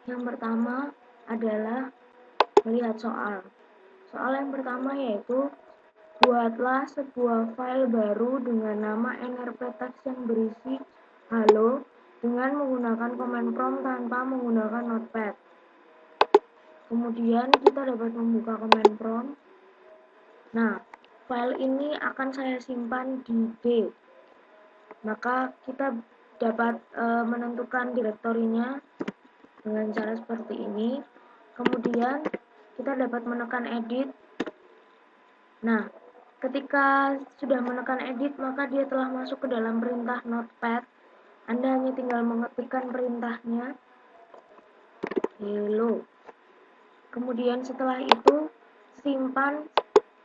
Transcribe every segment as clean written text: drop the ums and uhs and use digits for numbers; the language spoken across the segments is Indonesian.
Yang pertama adalah melihat soal. Soal yang pertama yaitu buatlah sebuah file baru dengan nama nrptext yang berisi halo dengan menggunakan command prompt tanpa menggunakan notepad. Kemudian kita dapat membuka command prompt. Nah, file ini akan saya simpan di D. Maka kita dapat menentukan direktorinya dengan cara seperti ini. Kemudian kita dapat menekan edit. Nah, ketika sudah menekan edit, maka dia telah masuk ke dalam perintah notepad. Anda hanya tinggal mengetikkan perintahnya hello. Kemudian setelah itu simpan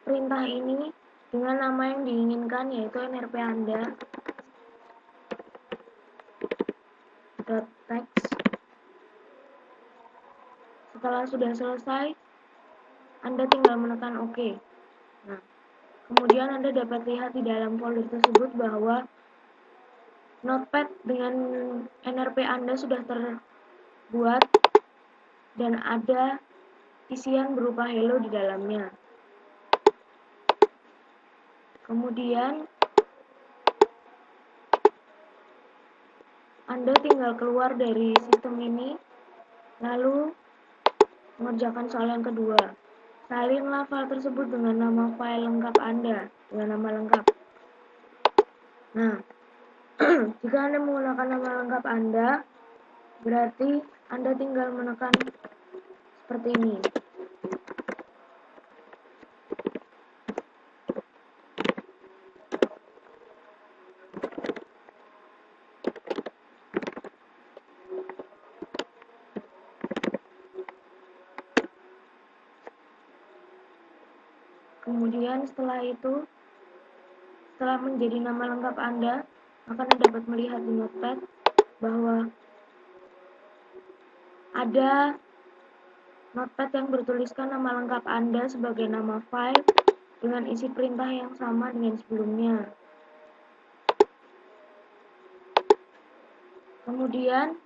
perintah ini dengan nama yang diinginkan, yaitu nrp Anda .text. Setelah sudah selesai, Anda tinggal menekan OK. Nah, kemudian Anda dapat lihat di dalam folder tersebut bahwa notepad dengan nrp Anda sudah terbuat dan ada isian berupa hello di dalamnya. Kemudian Anda tinggal keluar dari sistem ini, lalu mengerjakan soal yang kedua. Salinlah file tersebut dengan nama file lengkap Anda, dengan nama lengkap. Nah, jika Anda menggunakan nama lengkap Anda, berarti Anda tinggal menekan seperti ini. Kemudian setelah itu, setelah menjadi nama lengkap Anda, maka Anda dapat melihat di notepad bahwa ada notepad yang bertuliskan nama lengkap Anda sebagai nama file dengan isi perintah yang sama dengan sebelumnya. Kemudian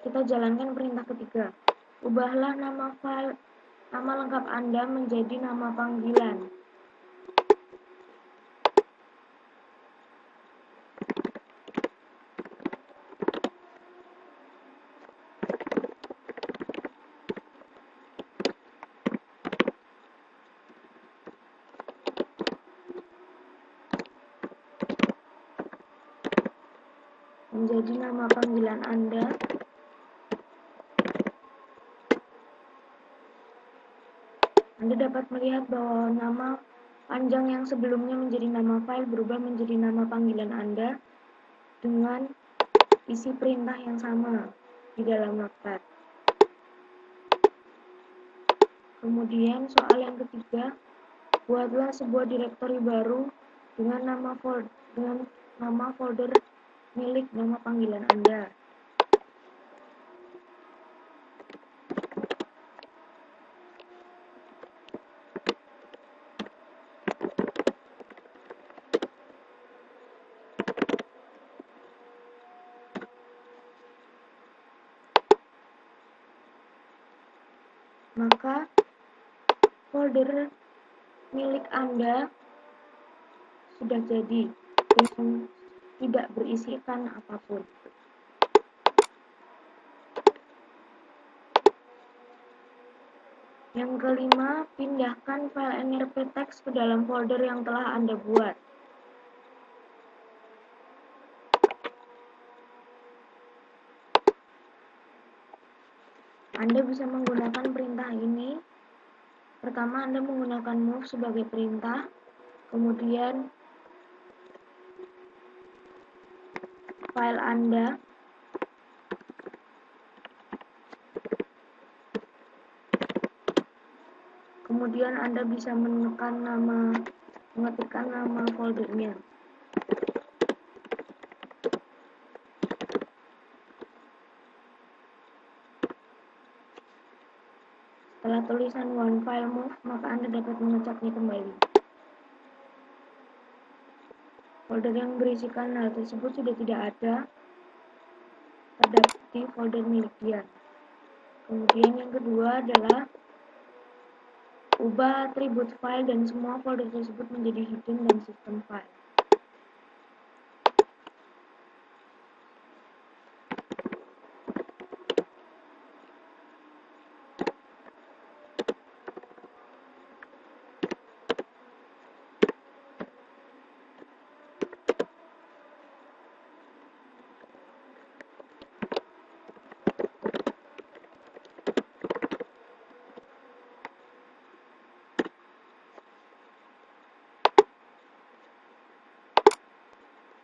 kita jalankan perintah ketiga. Ubahlah nama lengkap Anda menjadi nama panggilan. Menjadi nama panggilan Anda. Anda dapat melihat bahwa nama panjang yang sebelumnya menjadi nama file berubah menjadi nama panggilan Anda dengan isi perintah yang sama di dalam notepad. Kemudian soal yang ketiga, buatlah sebuah direktori baru dengan nama folder milik nama panggilan Anda. Maka folder milik Anda sudah jadi dengan tidak berisikan apapun. Yang kelima, pindahkan file nrptext ke dalam folder yang telah Anda buat. Anda bisa menggunakan perintah ini. Pertama, Anda menggunakan move sebagai perintah, kemudian file Anda, kemudian Anda bisa mengetikkan nama foldernya. Setelah tulisan one file move, maka Anda dapat mengeceknya kembali. Folder yang berisikan hal tersebut sudah tidak ada terdapat di folder milik dia. Kemudian yang kedua adalah ubah atribut file dan semua folder tersebut menjadi hidden dan system file.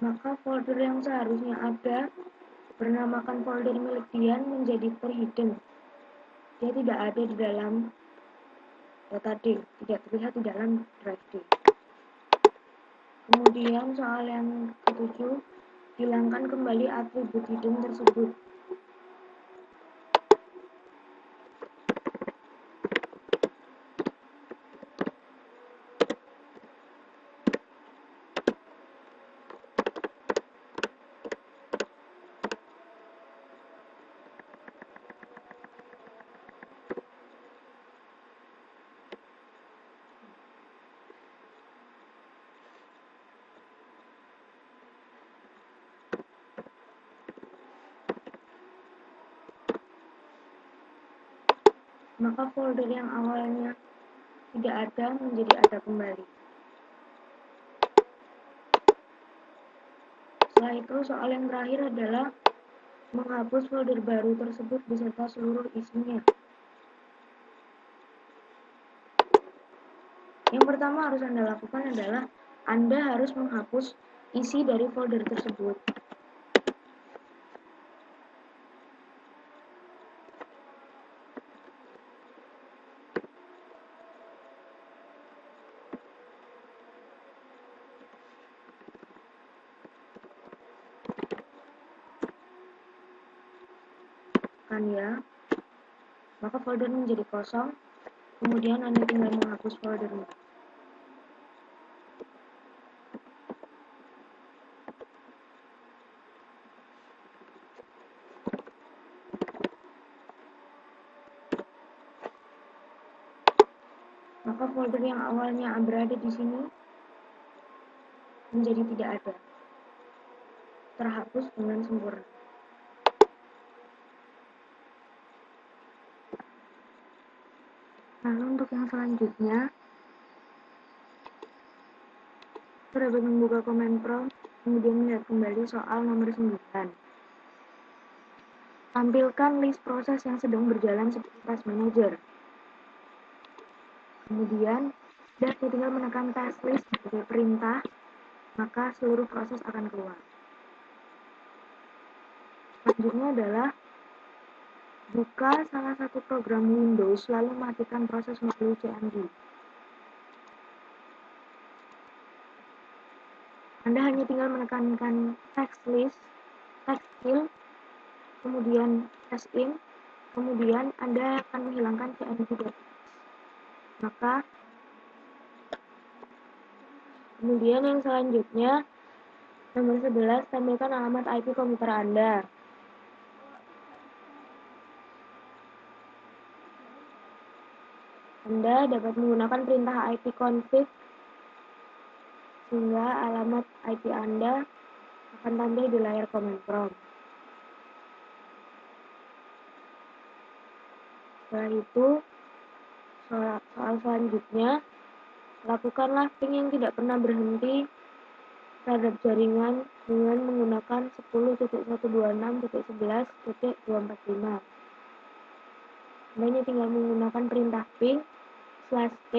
Maka folder yang seharusnya ada bernamakan folder milik Dian menjadi terhidden. Dia tidak ada di dalam data D, tidak terlihat di dalam drive D. Kemudian soal yang ketujuh, hilangkan kembali atribut hidden tersebut. Maka folder yang awalnya tidak ada menjadi ada kembali. Setelah itu, soal yang terakhir adalah menghapus folder baru tersebut beserta seluruh isinya. Yang pertama harus Anda lakukan adalah Anda harus menghapus isi dari folder tersebut. Ya, maka folder menjadi kosong, kemudian Anda tinggal menghapus foldernya. Maka folder yang awalnya berada di sini menjadi tidak ada, terhapus dengan sempurna. Lalu untuk yang selanjutnya, kita dapat membuka command prompt, kemudian melihat kembali soal nomor 9. Tampilkan list proses yang sedang berjalan seperti task manager. Kemudian, dan tinggal menekan task list sebagai perintah, maka seluruh proses akan keluar. Selanjutnya adalah buka salah satu program Windows, lalu matikan proses melalui CMD. Anda hanya tinggal menekankan text list, text fill, kemudian test in, kemudian Anda akan menghilangkan CMD. Maka kemudian yang selanjutnya, nomor 11, tampilkan alamat IP komputer Anda. Anda dapat menggunakan perintah ipconfig sehingga alamat IP Anda akan tampil di layar command prompt. Setelah itu, soal selanjutnya, lakukanlah ping yang tidak pernah berhenti terhadap jaringan dengan menggunakan 10.126.11.245. Anda tinggal menggunakan perintah ping /t,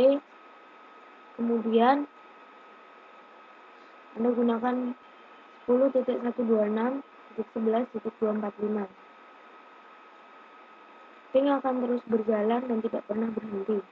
kemudian Anda gunakan 10.126.11.245. Ping akan terus berjalan dan tidak pernah berhenti.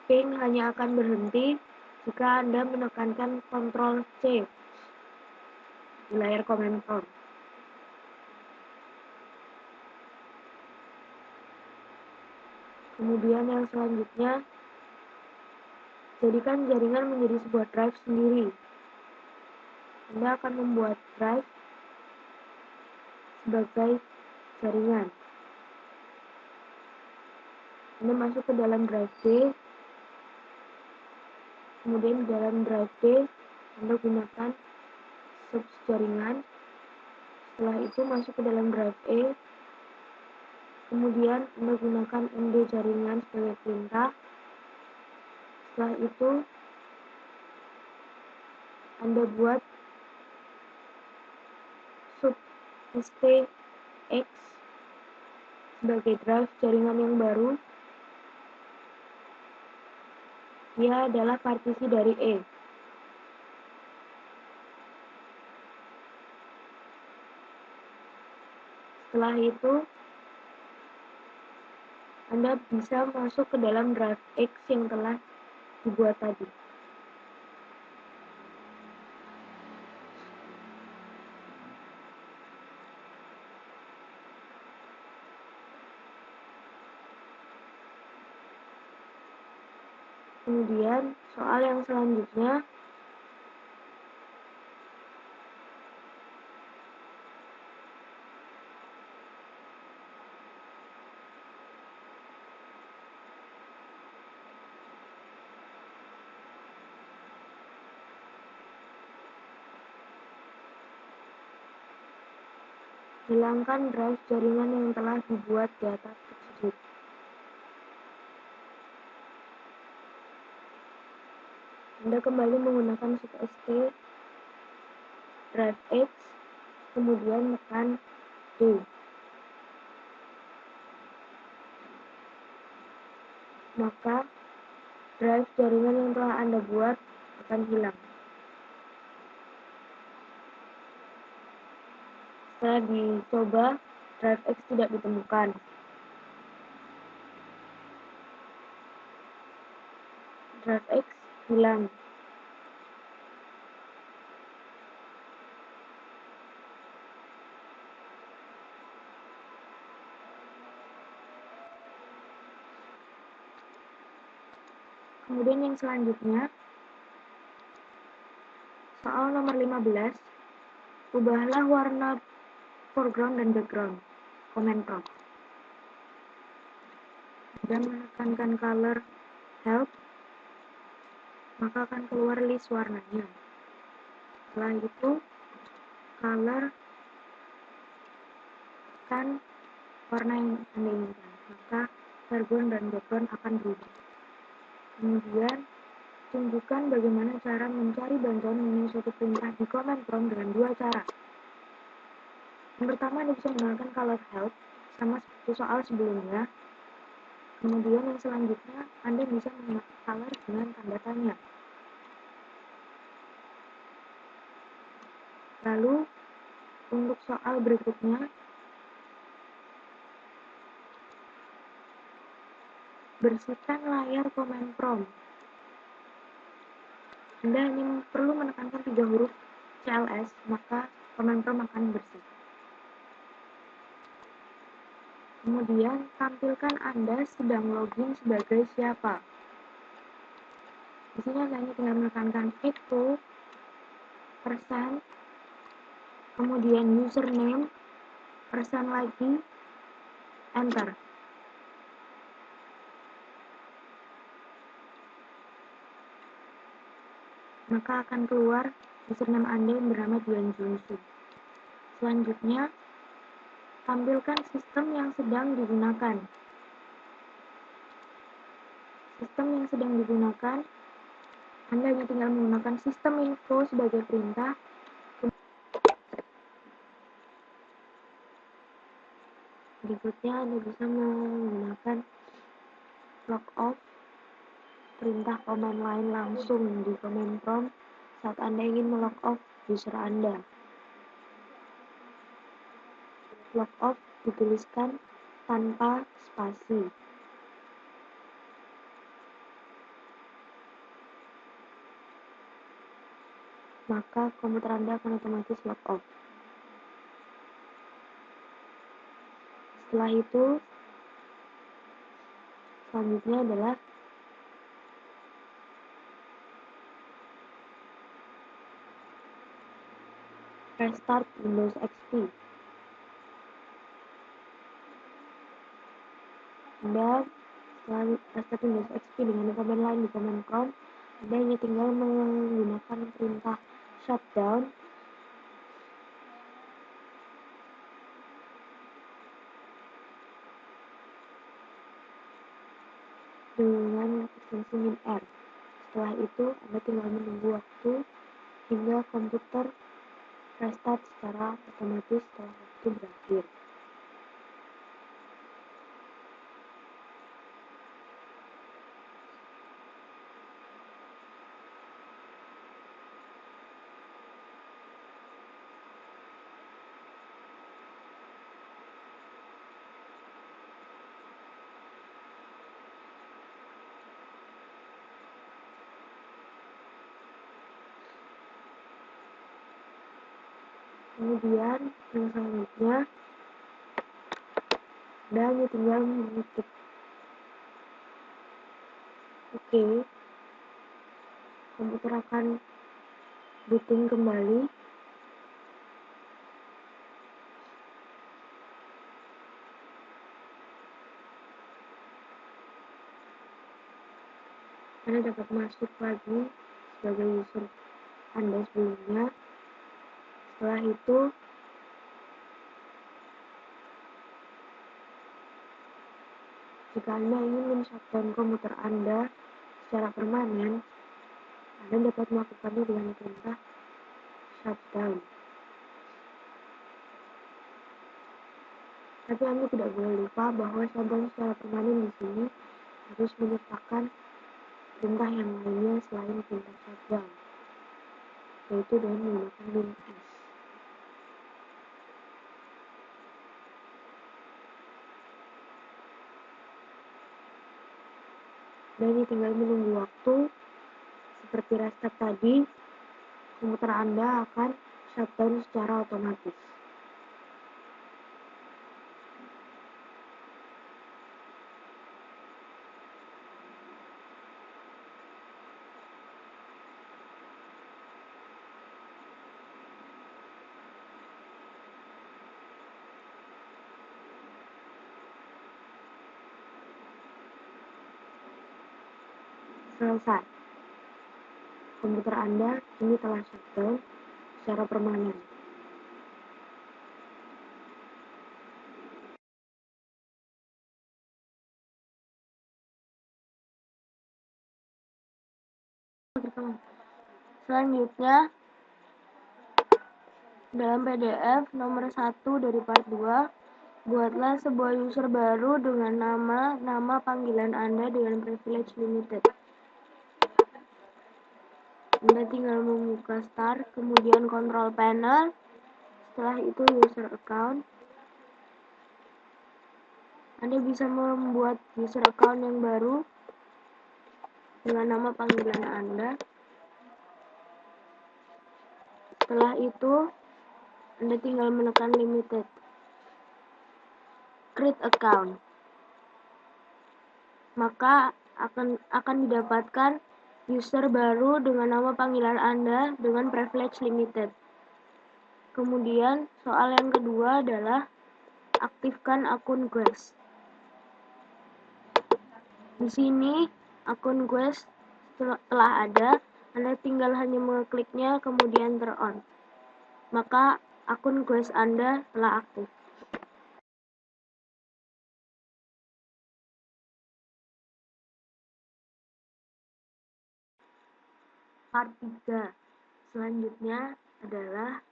Ping hanya akan berhenti jika Anda menekankan Ctrl C di layar command prompt. Kemudian yang selanjutnya, jadikan jaringan menjadi sebuah drive sendiri. Anda akan membuat drive sebagai jaringan. Anda masuk ke dalam drive D, kemudian di dalam drive D, Anda gunakan subs jaringan. Setelah itu masuk ke dalam drive E, kemudian Anda gunakan MD jaringan sebagai perintah. Setelah itu Anda buat sub STX sebagai drive jaringan yang baru. Dia adalah partisi dari E. Setelah itu Anda bisa masuk ke dalam drive X yang telah dibuat tadi. Kemudian soal yang selanjutnya, hilangkan drive jaringan yang telah dibuat di atas tersebut. Anda kembali menggunakan sub ST, drive X, kemudian tekan D. Maka drive jaringan yang telah Anda buat akan hilang. Setelah dicoba, drive X tidak ditemukan. Drive X hilang. Kemudian yang selanjutnya, soal nomor 15, ubahlah warna foreground dan background, command prompt. Dan menekankan color help, maka akan keluar list warnanya. Setelah itu, color kan warna yang Anda inginkan, maka foreground dan background akan berubah. Kemudian, tunjukkan bagaimana cara mencari bantuan mengenai suatu perintah di command prompt dengan dua cara. Yang pertama, Anda bisa menggunakan color help, sama seperti soal sebelumnya. Kemudian yang selanjutnya, Anda bisa menggunakan color dengan tanda tanya. Lalu, untuk soal berikutnya, bersihkan layar command prompt. Anda hanya perlu menekankan 3 huruf CLS, maka command prompt akan bersih. Kemudian, tampilkan Anda sedang login sebagai siapa. Di sini Anda hanya tinggal menekankan echo, persen, kemudian username, persen lagi, enter. Maka akan keluar username Anda yang bernama Dian Junsu. Selanjutnya, tampilkan sistem yang sedang digunakan. Sistem yang sedang digunakan, Anda hanya tinggal menggunakan sistem info sebagai perintah. Berikutnya, Anda bisa menggunakan logout, perintah command line langsung di command prompt saat Anda ingin melogout user Anda. Logout dituliskan tanpa spasi. maka komputer Anda akan otomatis log off. Setelah itu, selanjutnya adalah restart Windows XP. Anda setelah restart Windows XP dengan command line di command prompt, Anda hanya tinggal menggunakan perintah shutdown dengan ekstensi -r. Setelah itu, Anda tinggal menunggu waktu hingga komputer restart secara otomatis setelah waktu berakhir. Kemudian yang selanjutnya, Anda hanya tinggal mengetik OK. Komputer akan booting kembali. Anda dapat masuk lagi sebagai user Anda sebelumnya. Setelah itu, jika Anda ingin men-shutdown komputer Anda secara permanen, Anda dapat melakukannya dengan perintah shutdown. Tapi Anda tidak boleh lupa bahwa shutdown secara permanen di sini harus menyertakan perintah yang lainnya selain perintah shutdown, yaitu dengan menggunakan -s. Dan ini tinggal menunggu waktu. Seperti restart tadi, komputer Anda akan shutdown secara otomatis. Selesai. Komputer Anda kini telah shutdown secara permanen. Selanjutnya, dalam PDF nomor 1 dari part 2, buatlah sebuah user baru dengan nama panggilan Anda dengan privilege limited. Anda tinggal membuka start, kemudian control panel, setelah itu user account. Anda bisa membuat user account yang baru dengan nama panggilan Anda. Setelah itu, Anda tinggal menekan limited. Create account. Maka akan didapatkan user baru dengan nama panggilan Anda dengan privilege limited. Kemudian, soal yang kedua adalah aktifkan akun Guest. Di sini, akun Guest telah ada, Anda tinggal hanya mengekliknya kemudian turn on. Maka akun Guest Anda telah aktif. Part 3 selanjutnya adalah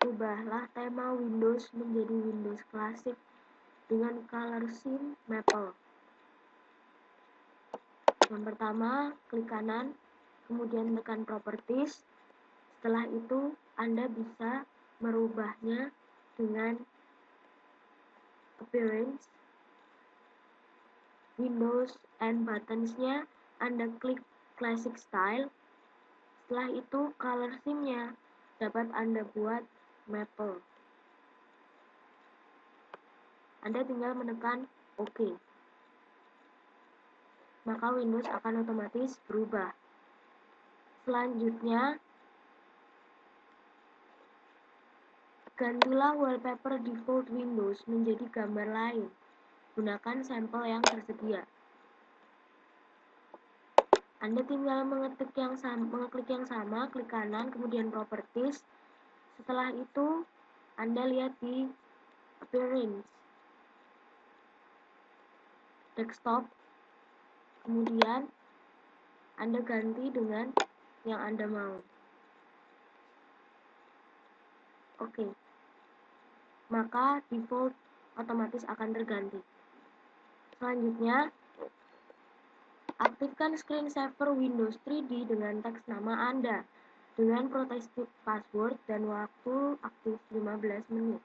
ubahlah tema Windows menjadi Windows Classic dengan color scheme Maple. Yang pertama, klik kanan, kemudian tekan Properties. Setelah itu, Anda bisa merubahnya dengan Appearance, Windows and Buttons-nya. Anda klik Classic Style. Setelah itu color scheme-nya dapat Anda buat maple. Anda tinggal menekan OK. Maka Windows akan otomatis berubah. Selanjutnya, gantilah wallpaper default Windows menjadi gambar lain. Gunakan sampel yang tersedia. Anda tinggal mengeklik yang sama, klik kanan, kemudian Properties. Setelah itu, Anda lihat di Appearance, Desktop, kemudian Anda ganti dengan yang Anda mau. Oke. Maka default otomatis akan terganti. Selanjutnya, aktifkan screensaver Windows 3D dengan teks nama Anda dengan protected password dan waktu aktif 15 menit.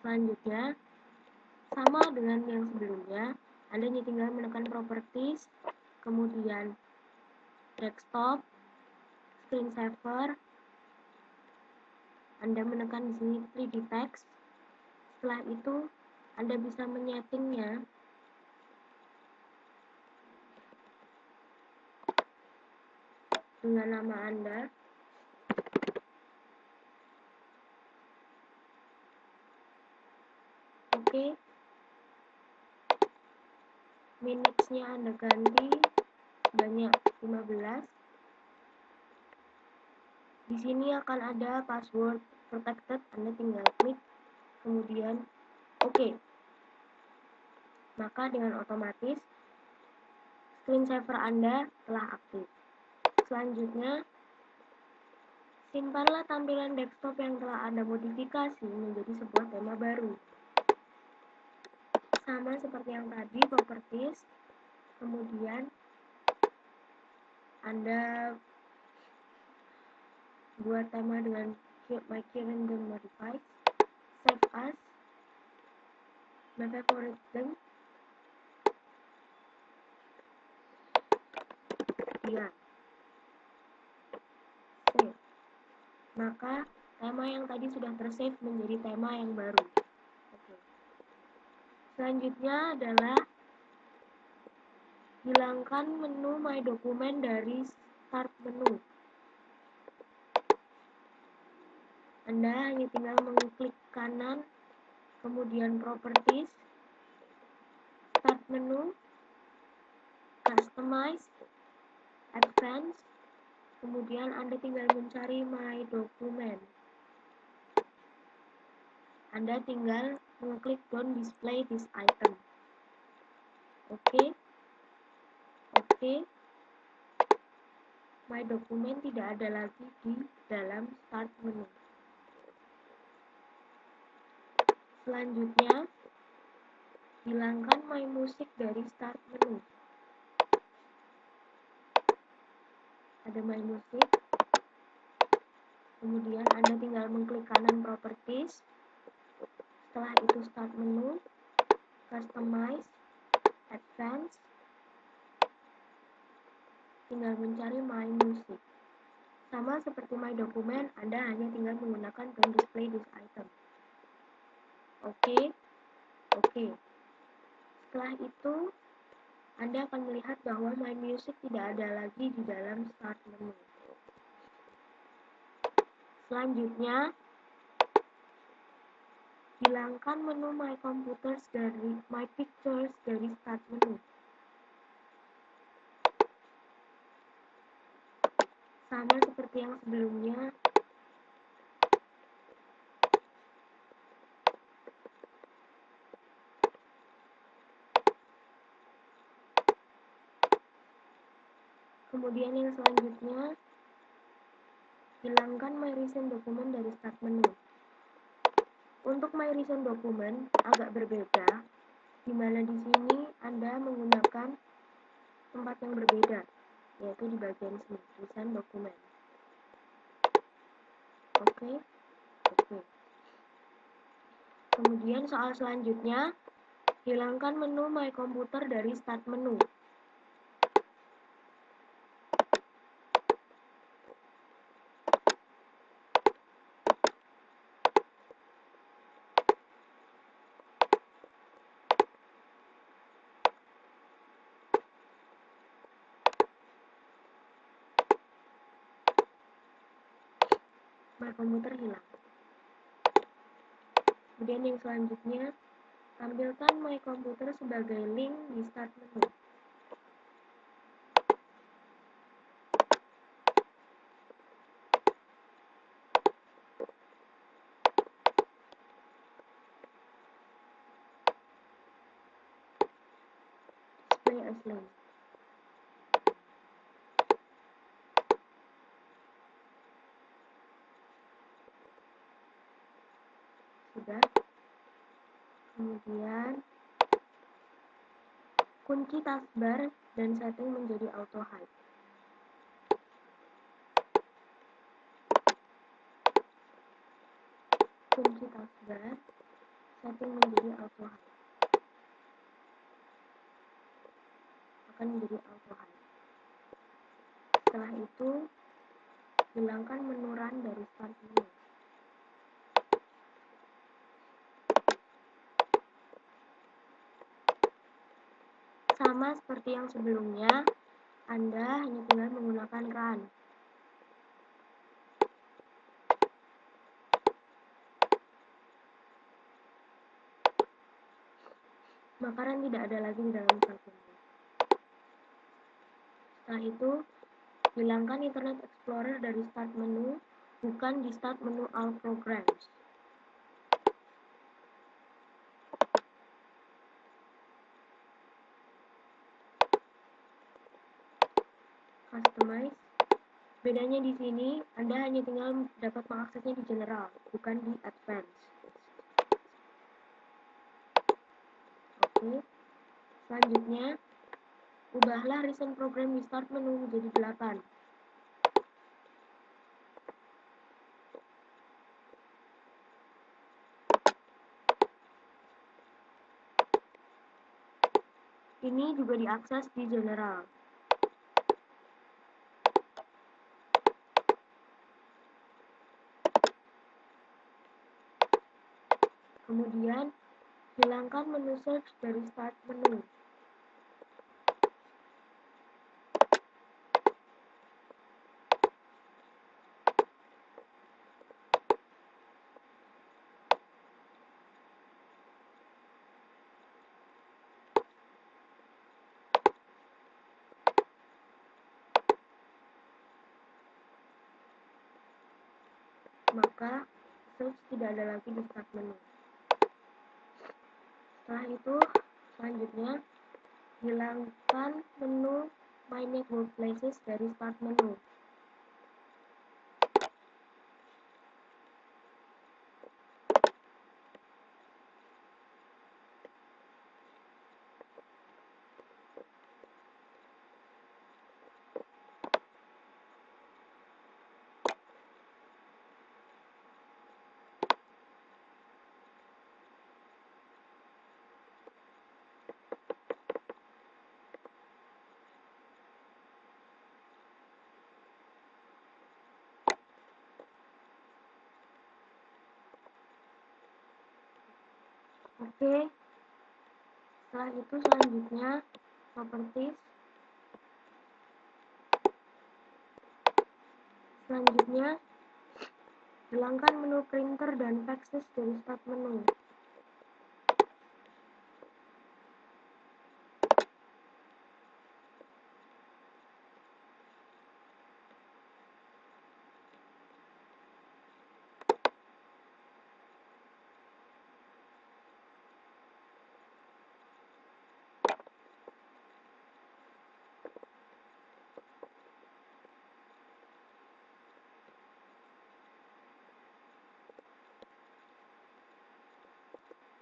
Selanjutnya, sama dengan yang sebelumnya, Anda tinggal menekan Properties, kemudian Desktop, Screensaver, Anda menekan di sini 3D Text. Setelah itu, Anda bisa menyetingnya dengan nama Anda. Oke. Minutes-nya Anda ganti sebanyak 15. Di sini akan ada password protected, Anda tinggal klik, kemudian OK. Maka dengan otomatis screensaver Anda telah aktif. Selanjutnya, simpanlah tampilan desktop yang telah Anda modifikasi menjadi sebuah tema baru. Sama seperti yang tadi, Properties, kemudian Anda buat tema dengan My Current dan Modified, Save As, My Favorite Them, ya. Save. Maka tema yang tadi sudah tersave menjadi tema yang baru. Oke. Selanjutnya adalah hilangkan menu My Document dari Start menu. Anda hanya tinggal mengklik kanan, kemudian Properties, Start menu, Customize, Advanced, kemudian Anda tinggal mencari My Document. Anda tinggal mengklik Don't Display this item. Oke. Oke. My Document tidak ada lagi di dalam Start menu. Selanjutnya, hilangkan My Music dari Start menu. Ada My Music. Kemudian Anda tinggal mengklik kanan Properties. Setelah itu Start menu, Customize, Advanced, tinggal mencari My Music. Sama seperti My Document, Anda hanya tinggal menggunakan Don't Display this item. Oke. Oke. Setelah itu, Anda akan melihat bahwa My Music tidak ada lagi di dalam Start menu. Selanjutnya, hilangkan menu My Computers dari My Pictures dari Start menu. Sama seperti yang sebelumnya, kemudian yang selanjutnya, hilangkan My Recent Document dari Start menu. Untuk My Recent Document agak berbeda, di mana di sini Anda menggunakan tempat yang berbeda, yaitu di bagian sini, Recent Document. Oke. Oke. Kemudian soal selanjutnya, hilangkan menu My Computer dari Start menu. My Computer hilang. Kemudian yang selanjutnya, tampilkan My Computer sebagai link di start menu. Display as link. Sudah. Kemudian kunci taskbar dan setting menjadi auto hide. Kunci taskbar, setting menjadi auto hide. Akan menjadi auto hide. Setelah itu, hilangkan menu run dari start menu. Sama seperti yang sebelumnya, Anda hanya tinggal menggunakan run. Maka run tidak ada lagi di dalam start menu. Setelah itu, hilangkan Internet Explorer dari start menu, bukan di start menu All Programs. Customize. Bedanya di sini, Anda hanya tinggal dapat mengaksesnya di General, bukan di Advanced. Oke. Selanjutnya, ubahlah Recent Program di Start menu menjadi 8. Ini juga diakses di General. Kemudian, hilangkan menu search dari start menu. Maka, search tidak ada lagi di start menu. Setelah itu, selanjutnya, hilangkan menu My Network Workplaces dari start menu. Oke. Setelah itu selanjutnya properties. Selanjutnya hilangkan menu printer dan faxes dari start menu.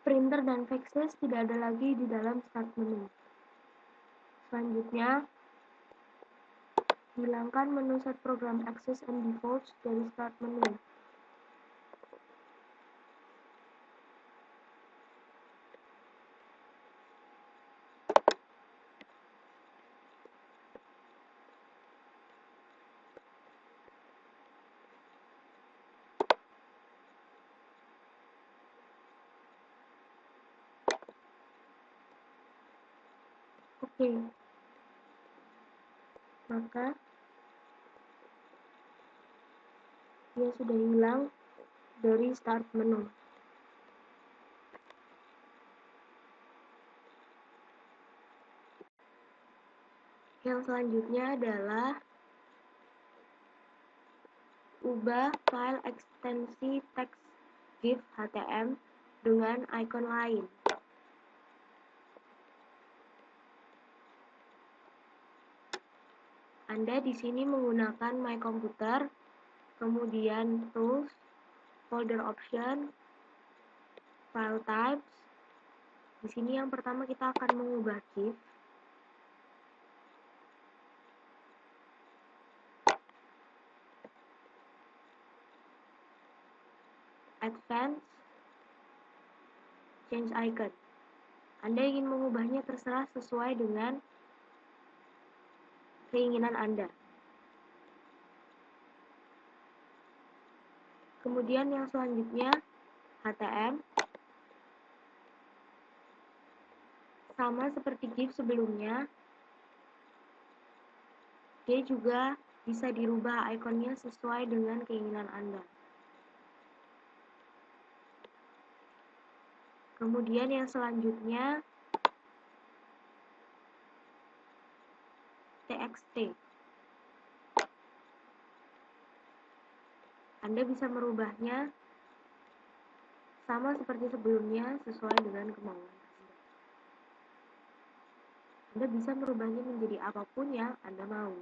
Printer dan faxes tidak ada lagi di dalam start menu. Selanjutnya, hilangkan menu set program access and defaults dari start menu. Oke. Maka dia sudah hilang dari start menu. Yang selanjutnya adalah ubah file ekstensi teks GIF HTML dengan icon lain. Anda di sini menggunakan My Computer, kemudian Tools, Folder Option, File Types. Di sini yang pertama kita akan mengubah GIF. Advance, Change Icon. Anda ingin mengubahnya terserah sesuai dengan keinginan Anda. Kemudian yang selanjutnya, HTML. Sama seperti GIF sebelumnya, dia juga bisa dirubah ikonnya sesuai dengan keinginan Anda. Kemudian yang selanjutnya, TXT. Anda bisa merubahnya sama seperti sebelumnya sesuai dengan kemauan Anda. Anda bisa merubahnya menjadi apapun yang Anda mau.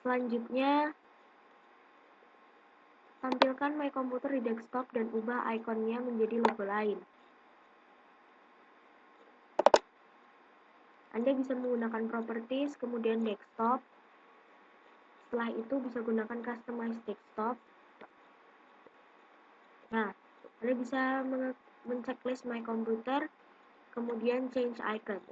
Selanjutnya, tampilkan My Computer di desktop dan ubah ikonnya menjadi logo lain. Anda bisa menggunakan Properties, kemudian Desktop. Setelah itu bisa gunakan Customize Desktop. Nah, Anda bisa men-checklist My Computer, kemudian Change Icon.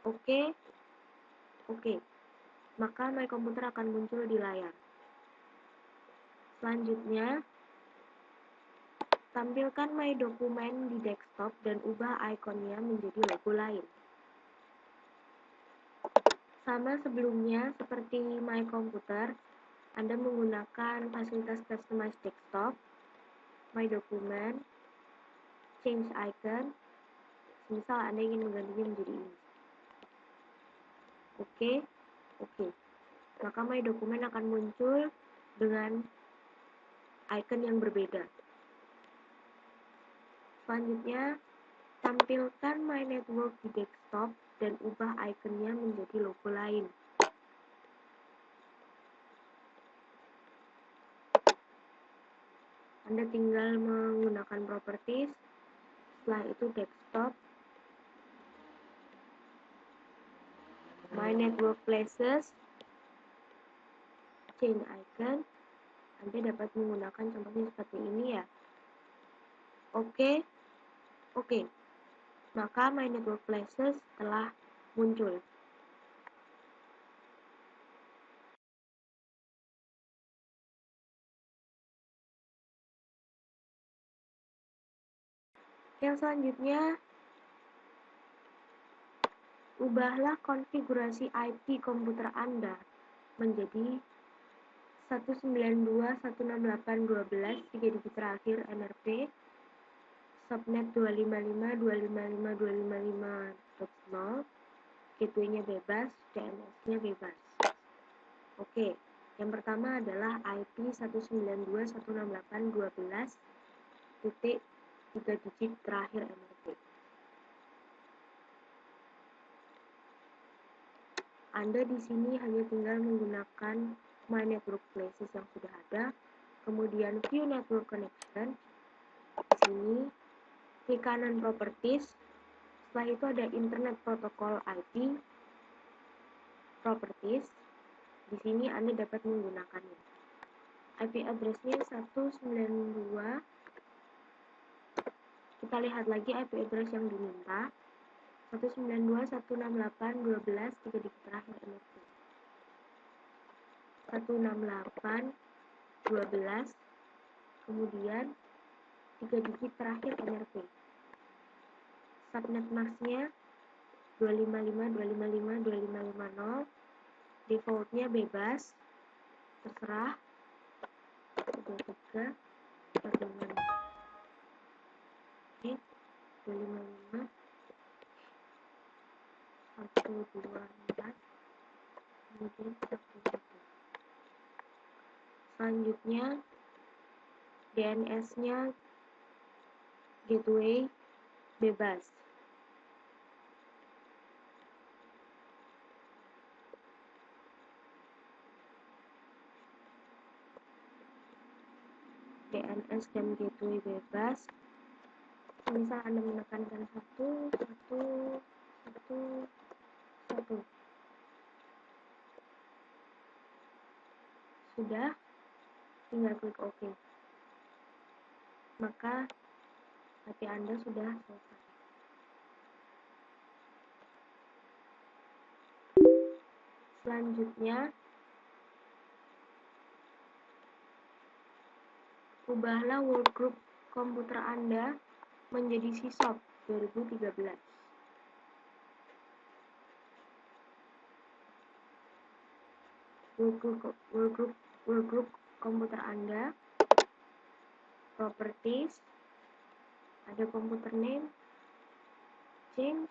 Oke. Maka My Computer akan muncul di layar. Selanjutnya, tampilkan My Document di desktop dan ubah ikonnya menjadi logo lain. Sama sebelumnya, seperti My Computer, Anda menggunakan fasilitas Customize Desktop, My Document, Change Icon. Misal Anda ingin menggantinya menjadi ini. Oke. Maka My Document akan muncul dengan icon yang berbeda. Selanjutnya, tampilkan My Network di desktop dan ubah ikonnya menjadi logo lain. Anda tinggal menggunakan Properties, setelah itu Desktop, My Network Places, Change Icon. Anda dapat menggunakan contohnya seperti ini ya. Oke. Maka My Network Places telah muncul. Yang selanjutnya, ubahlah konfigurasi IP komputer Anda menjadi 192.168.12 3 digit terakhir MRP, subnet 255.255.255.0, gateway-nya bebas, DNS-nya bebas. Oke, yang pertama adalah IP 192.168.12 titik 3 digit terakhir MRP. Anda di sini hanya tinggal menggunakan My Network Places yang sudah ada, kemudian View Network Connection. Di sini klik kanan Properties. Setelah itu ada Internet Protocol IP, Properties. Di sini Anda dapat menggunakannya. IP address-nya 192. Kita lihat lagi IP address yang diminta. 192.168.12 3 digit terakhir MRP. 168.12, kemudian 3 digit terakhir NRP. Subnet masknya 255.255.255.0. Defaultnya bebas, terserah. 33 456. Oke, 255 124 kemudian 11. Selanjutnya DNS-nya gateway bebas. DNS dan gateway bebas. Misal Anda menekankan 1 sudah, tinggal klik OK. Maka HP Anda sudah selesai. Selanjutnya, ubahlah workgroup komputer Anda menjadi SysOp 2013. Workgroup komputer Anda, properties, ada komputer name, change,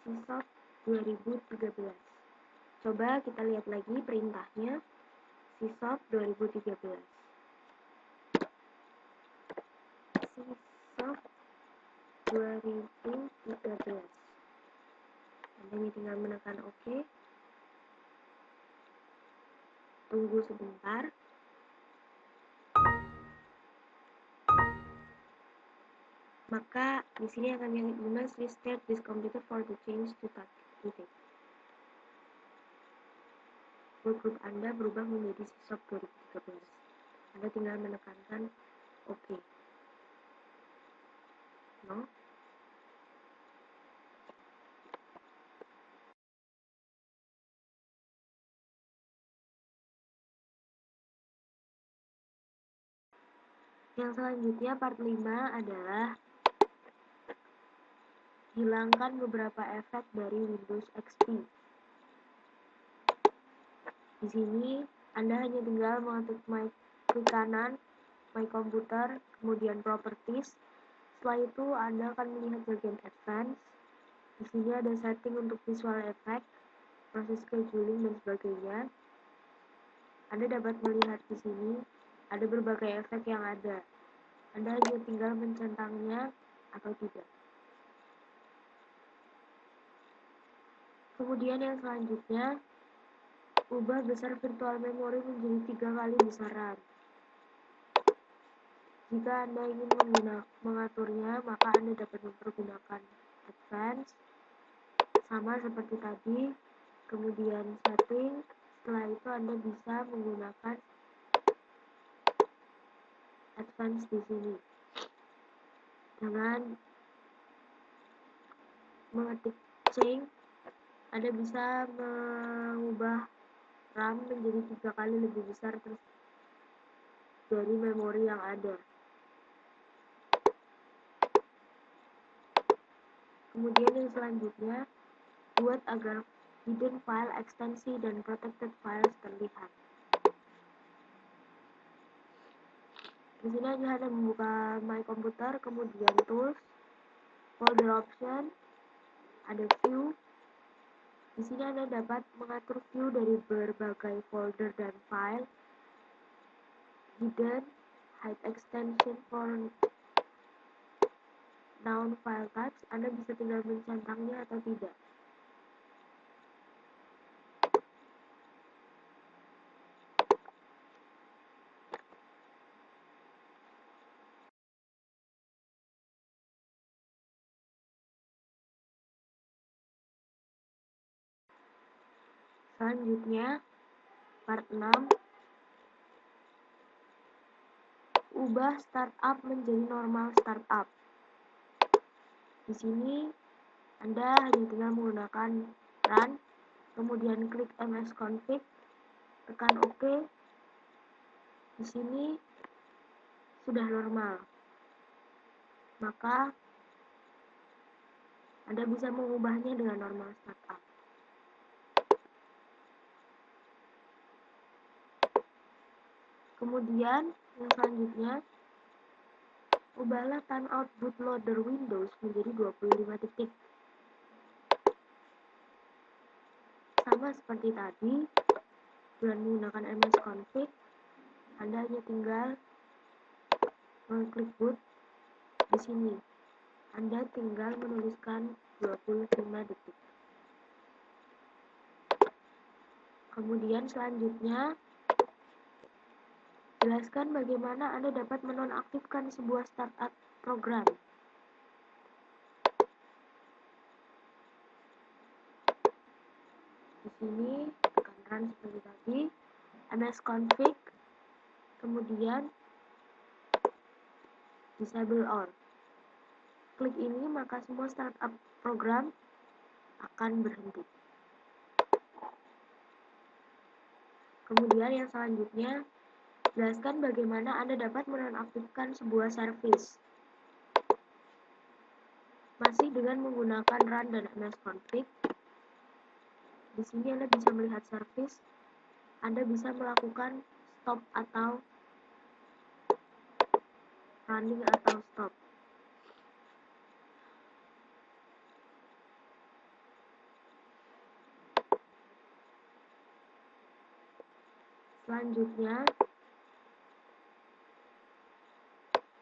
SysOp 2013. Coba kita lihat lagi perintahnya, SysOp 2013. SysOp 2013. Anda tinggal menekan OK. Tunggu sebentar. Maka di sini akan yang "You must restart this computer for the change to start effect." Workgroup Anda berubah menjadi SysOp 2013. Anda tinggal menekankan OK. No. Yang selanjutnya part 5 adalah hilangkan beberapa efek dari Windows XP. Di sini Anda hanya tinggal mengetik klik kanan My Computer, kemudian Properties. Setelah itu Anda akan melihat bagian Advanced. Di sini ada setting untuk visual effect, proses scheduling dan sebagainya. Anda dapat melihat di sini ada berbagai efek yang ada. Anda hanya tinggal mencentangnya atau tidak. Kemudian yang selanjutnya, ubah besar virtual memory menjadi 3 kali besaran. Jika Anda ingin mengaturnya, maka Anda dapat mempergunakan Advanced, sama seperti tadi, kemudian Setting. Setelah itu Anda bisa menggunakan Advanced di sini. Dengan mengetik change, Anda bisa mengubah RAM menjadi 3 kali lebih besar dari memori yang ada. Kemudian yang selanjutnya, buat agar hidden file, ekstensi, dan protected files terlihat. Di sini Anda membuka My Computer, kemudian Tools, Folder Option, ada View. Di sini Anda dapat mengatur view dari berbagai folder dan file, hidden, hide extension for known file types. Anda bisa tinggal mencentangnya atau tidak. Selanjutnya, part 6, ubah startup menjadi normal startup. Di sini Anda hanya tinggal menggunakan run, kemudian klik msconfig, tekan OK. Di sini sudah normal, maka Anda bisa mengubahnya dengan normal startup. Kemudian yang selanjutnya, ubahlah timeout bootloader Windows menjadi 25 detik. Sama seperti tadi, dengan menggunakan msconfig, Anda hanya tinggal mengklik boot di sini. Anda tinggal menuliskan 25 detik. Kemudian selanjutnya, jelaskan bagaimana Anda dapat menonaktifkan sebuah startup program. Di sini tekan run seperti tadi, msconfig, kemudian disable all. Klik ini maka semua startup program akan berhenti. Kemudian yang selanjutnya, jelaskan bagaimana Anda dapat menonaktifkan sebuah service. Masih dengan menggunakan run dan msconfig. Di sini Anda bisa melihat service. Anda bisa melakukan stop atau running atau stop. Selanjutnya,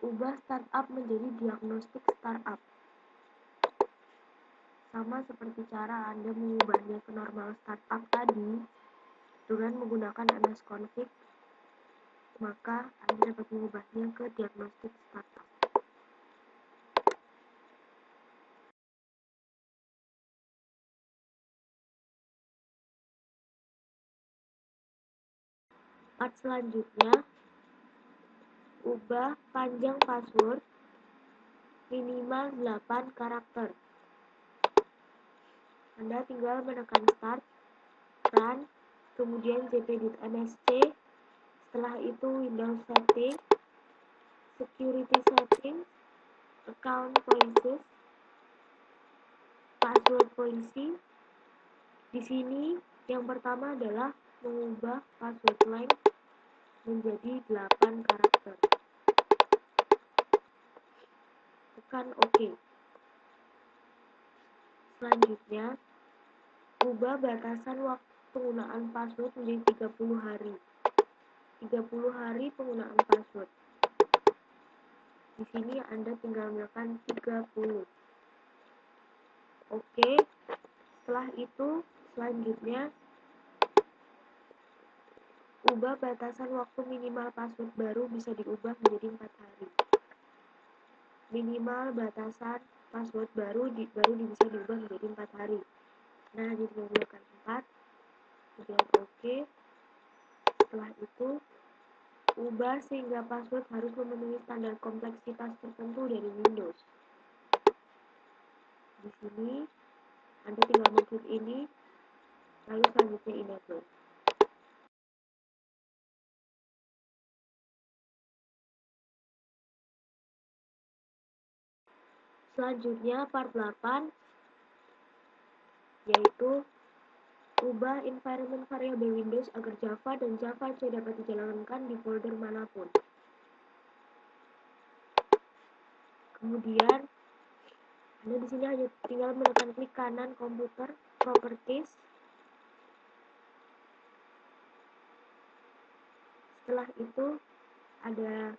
ubah startup menjadi diagnostik startup. Sama seperti cara Anda mengubahnya ke normal startup tadi, dengan menggunakan msconfig, maka Anda dapat mengubahnya ke diagnostik startup. Part selanjutnya, ubah panjang password minimal 8 karakter. Anda tinggal menekan start, run, kemudian jp.msc, setelah itu Windows Setting, Security Settings, Account Policies, Password Policy. Di sini yang pertama adalah mengubah password length menjadi 8 karakter. Tekan OK. Selanjutnya, ubah batasan waktu penggunaan password menjadi 30 hari. 30 hari penggunaan password. Di sini Anda tinggal menekan 30. Oke. Setelah itu, selanjutnya ubah batasan waktu minimal password baru bisa diubah menjadi 4 hari. Minimal batasan password baru bisa diubah menjadi 4 hari. Nah, jadi menggunakan 4, kemudian OK. Setelah itu, ubah sehingga password harus memenuhi standar kompleksitas tertentu dari Windows. Di sini, Anda tinggal mengklik ini, lalu selanjutnya enable. Selanjutnya part 8, yaitu ubah environment variabel Windows agar Java dan Java C dapat dijalankan di folder manapun. Kemudian, Anda di sini hanya tinggal menekan klik kanan komputer, properties. Setelah itu, ada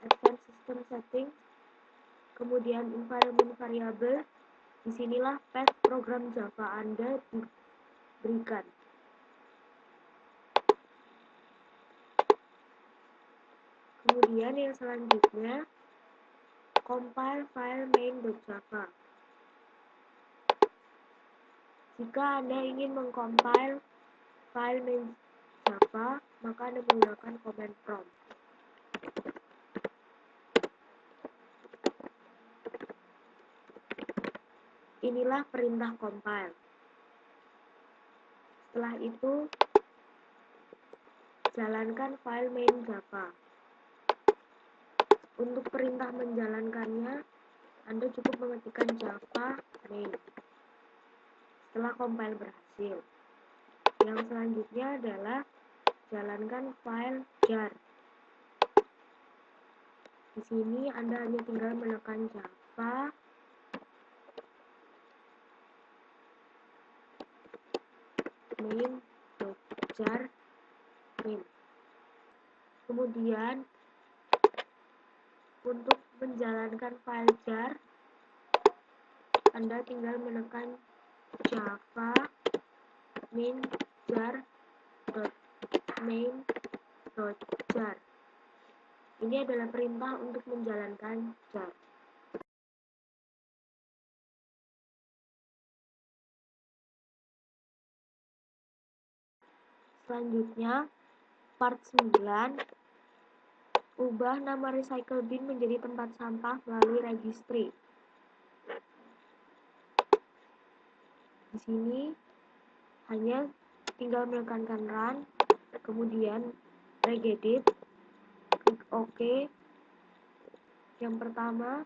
advanced system setting, kemudian environment variable. Disinilah path program Java Anda diberikan. Kemudian yang selanjutnya, compile file main.java. Jika Anda ingin mengcompile file main Java, maka Anda menggunakan command prompt. Inilah perintah compile. Setelah itu, jalankan file main Java. Untuk perintah menjalankannya, Anda cukup mengetikkan Java main. Setelah compile berhasil, yang selanjutnya adalah jalankan file jar. Di sini Anda hanya tinggal menekan Java main.jar main. Kemudian untuk menjalankan file jar, Anda tinggal menekan Java main jar.main.jar. Ini adalah perintah untuk menjalankan jar. Selanjutnya, part 9, ubah nama recycle bin menjadi tempat sampah melalui registry. Di sini hanya tinggal menekankan run, kemudian regedit, klik OK. Yang pertama,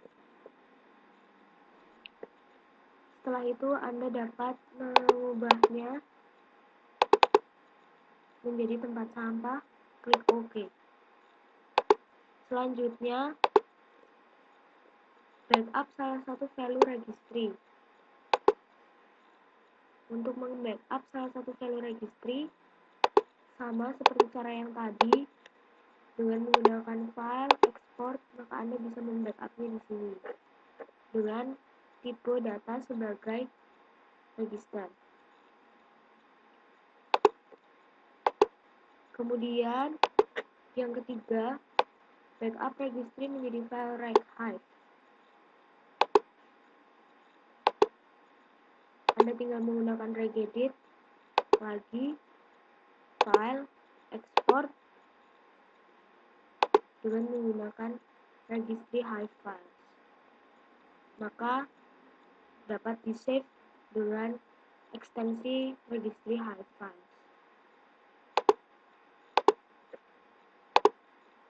setelah itu Anda dapat mengubahnya menjadi tempat sampah, klik OK. Selanjutnya, backup salah satu value registry. Untuk meng-backup salah satu value registry, sama seperti cara yang tadi, dengan menggunakan file export, maka Anda bisa membackup-nya di sini dengan tipe data sebagai register. Kemudian yang ketiga, backup registry menjadi file reghive. Anda tinggal menggunakan regedit, lagi file export dengan menggunakan registry hive files. Maka dapat di-save dengan ekstensi registry hive files.